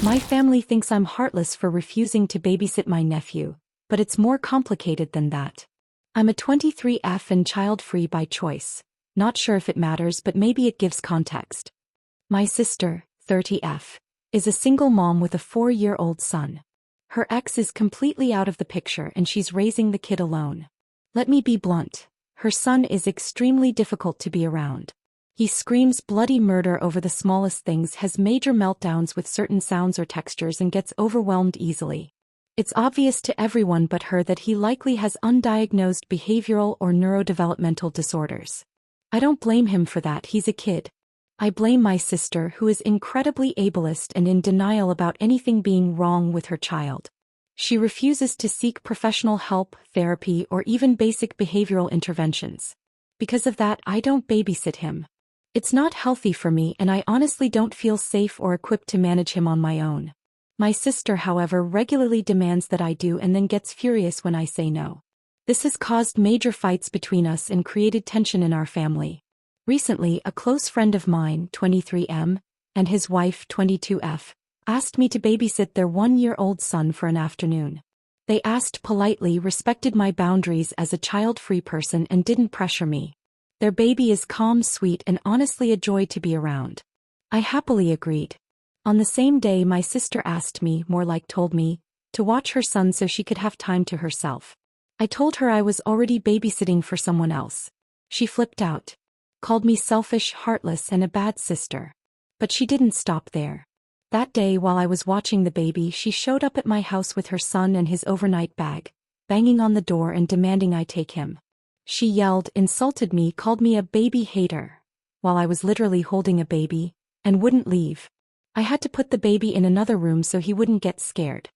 My family thinks I'm heartless for refusing to babysit my nephew, but it's more complicated than that. I'm a 23F and child-free by choice. Not sure if it matters, but maybe it gives context. My sister, 30F, is a single mom with a 4-year-old son. Her ex is completely out of the picture and she's raising the kid alone. Let me be blunt. Her son is extremely difficult to be around. He screams bloody murder over the smallest things, has major meltdowns with certain sounds or textures, and gets overwhelmed easily. It's obvious to everyone but her that he likely has undiagnosed behavioral or neurodevelopmental disorders. I don't blame him for that, he's a kid. I blame my sister, who is incredibly ableist and in denial about anything being wrong with her child. She refuses to seek professional help, therapy, or even basic behavioral interventions. Because of that, I don't babysit him. It's not healthy for me, and I honestly don't feel safe or equipped to manage him on my own. My sister, however, regularly demands that I do and then gets furious when I say no. This has caused major fights between us and created tension in our family. Recently, a close friend of mine, 23M, and his wife, 22F, asked me to babysit their 1-year-old son for an afternoon. They asked politely, respected my boundaries as a child-free person, and didn't pressure me. Their baby is calm, sweet, and honestly a joy to be around. I happily agreed. On the same day, my sister asked me, more like told me, to watch her son so she could have time to herself. I told her I was already babysitting for someone else. She flipped out, called me selfish, heartless, and a bad sister. But she didn't stop there. That day, while I was watching the baby, she showed up at my house with her son and his overnight bag, banging on the door and demanding I take him. She yelled, insulted me, called me a baby hater, while I was literally holding a baby, and wouldn't leave. I had to put the baby in another room so he wouldn't get scared.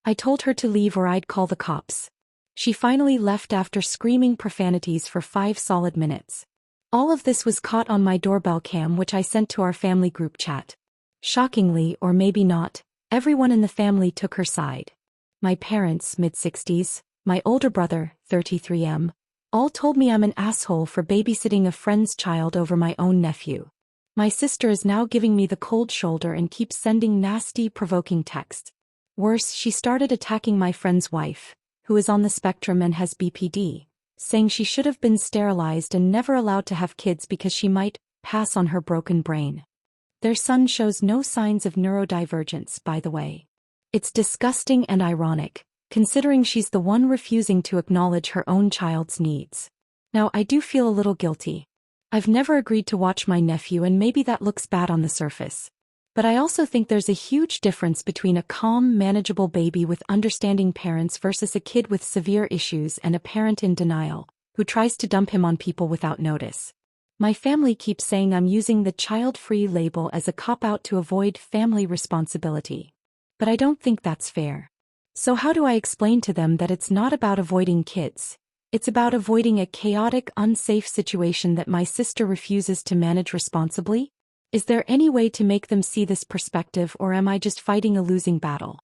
I told her to leave or I'd call the cops. She finally left after screaming profanities for 5 solid minutes. All of this was caught on my doorbell cam, which I sent to our family group chat. Shockingly, or maybe not, everyone in the family took her side. My parents, mid-60s, my older brother, 33M, all told me I'm an asshole for babysitting a friend's child over my own nephew. My sister is now giving me the cold shoulder and keeps sending nasty, provoking texts. Worse, she started attacking my friend's wife, who is on the spectrum and has BPD, saying she should have been sterilized and never allowed to have kids because she might pass on her broken brain. Their son shows no signs of neurodivergence, by the way. It's disgusting and ironic, considering she's the one refusing to acknowledge her own child's needs. Now, I do feel a little guilty. I've never agreed to watch my nephew, and maybe that looks bad on the surface. But I also think there's a huge difference between a calm, manageable baby with understanding parents versus a kid with severe issues and a parent in denial, who tries to dump him on people without notice. My family keeps saying I'm using the child-free label as a cop-out to avoid family responsibility. But I don't think that's fair. So how do I explain to them that it's not about avoiding kids? It's about avoiding a chaotic, unsafe situation that my sister refuses to manage responsibly? Is there any way to make them see this perspective, or am I just fighting a losing battle?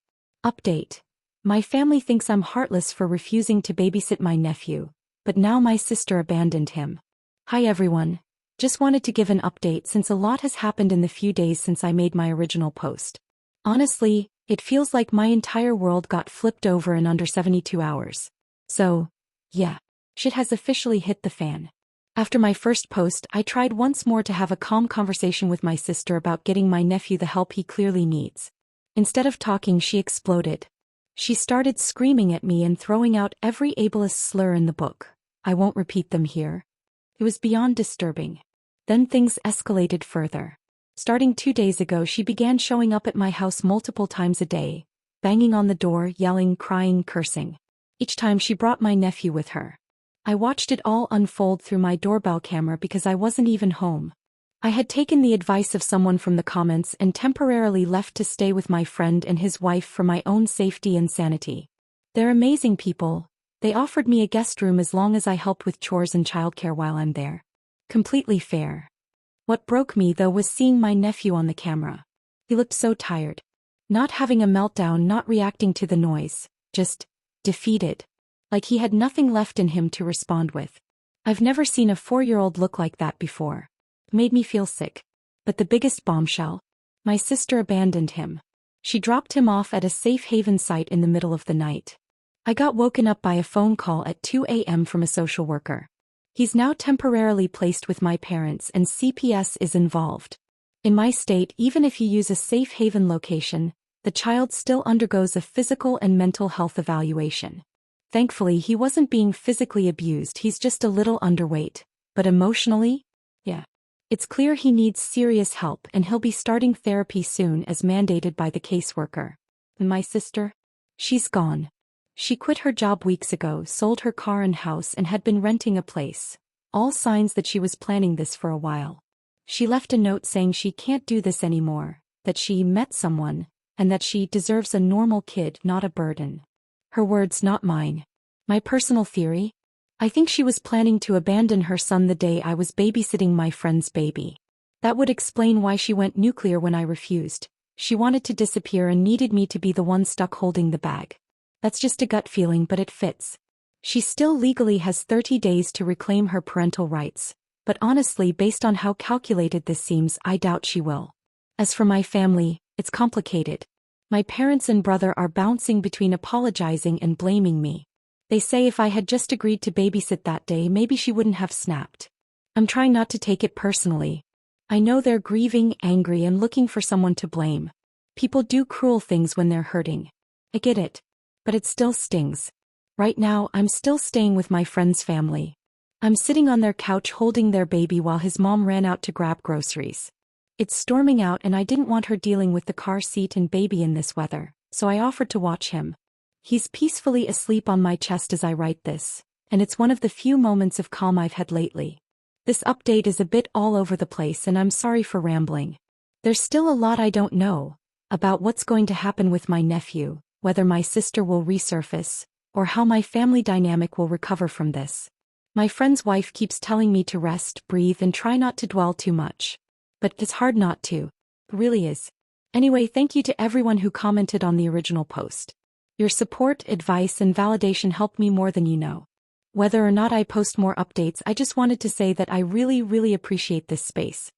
Update. My family thinks I'm heartless for refusing to babysit my nephew, but now my sister abandoned him. Hi everyone. Just wanted to give an update since a lot has happened in the few days since I made my original post. Honestly, it feels like my entire world got flipped over in under 72 hours. So, yeah, shit has officially hit the fan. After my first post, I tried once more to have a calm conversation with my sister about getting my nephew the help he clearly needs. Instead of talking, she exploded. She started screaming at me and throwing out every ableist slur in the book. I won't repeat them here. It was beyond disturbing. Then things escalated further. Starting 2 days ago, she began showing up at my house multiple times a day, banging on the door, yelling, crying, cursing. Each time she brought my nephew with her. I watched it all unfold through my doorbell camera because I wasn't even home. I had taken the advice of someone from the comments and temporarily left to stay with my friend and his wife for my own safety and sanity. They're amazing people. They offered me a guest room as long as I helped with chores and childcare while I'm there. Completely fair. What broke me, though, was seeing my nephew on the camera. He looked so tired. Not having a meltdown, not reacting to the noise, just defeated. Like he had nothing left in him to respond with. I've never seen a 4-year-old look like that before. It made me feel sick. But the biggest bombshell? My sister abandoned him. She dropped him off at a safe haven site in the middle of the night. I got woken up by a phone call at 2 a.m. from a social worker. He's now temporarily placed with my parents and CPS is involved. In my state, even if you use a safe haven location, the child still undergoes a physical and mental health evaluation. Thankfully, he wasn't being physically abused, he's just a little underweight. But emotionally? Yeah. It's clear he needs serious help and he'll be starting therapy soon as mandated by the caseworker. And my sister? She's gone. She quit her job weeks ago, sold her car and house and had been renting a place. All signs that she was planning this for a while. She left a note saying she can't do this anymore, that she met someone, and that she deserves a normal kid, not a burden. Her words, not mine. My personal theory? I think she was planning to abandon her son the day I was babysitting my friend's baby. That would explain why she went nuclear when I refused. She wanted to disappear and needed me to be the one stuck holding the bag. That's just a gut feeling, but it fits. She still legally has 30 days to reclaim her parental rights, but honestly, based on how calculated this seems, I doubt she will. As for my family, it's complicated. My parents and brother are bouncing between apologizing and blaming me. They say if I had just agreed to babysit that day, maybe she wouldn't have snapped. I'm trying not to take it personally. I know they're grieving, angry, and looking for someone to blame. People do cruel things when they're hurting. I get it. But it still stings. Right now, I'm still staying with my friend's family. I'm sitting on their couch holding their baby while his mom ran out to grab groceries. It's storming out and I didn't want her dealing with the car seat and baby in this weather, so I offered to watch him. He's peacefully asleep on my chest as I write this, and it's one of the few moments of calm I've had lately. This update is a bit all over the place and I'm sorry for rambling. There's still a lot I don't know about what's going to happen with my nephew, whether my sister will resurface, or how my family dynamic will recover from this. My friend's wife keeps telling me to rest, breathe, and try not to dwell too much. But it's hard not to. It really is. Anyway, thank you to everyone who commented on the original post. Your support, advice, and validation help me more than you know. Whether or not I post more updates, I just wanted to say that I really appreciate this space.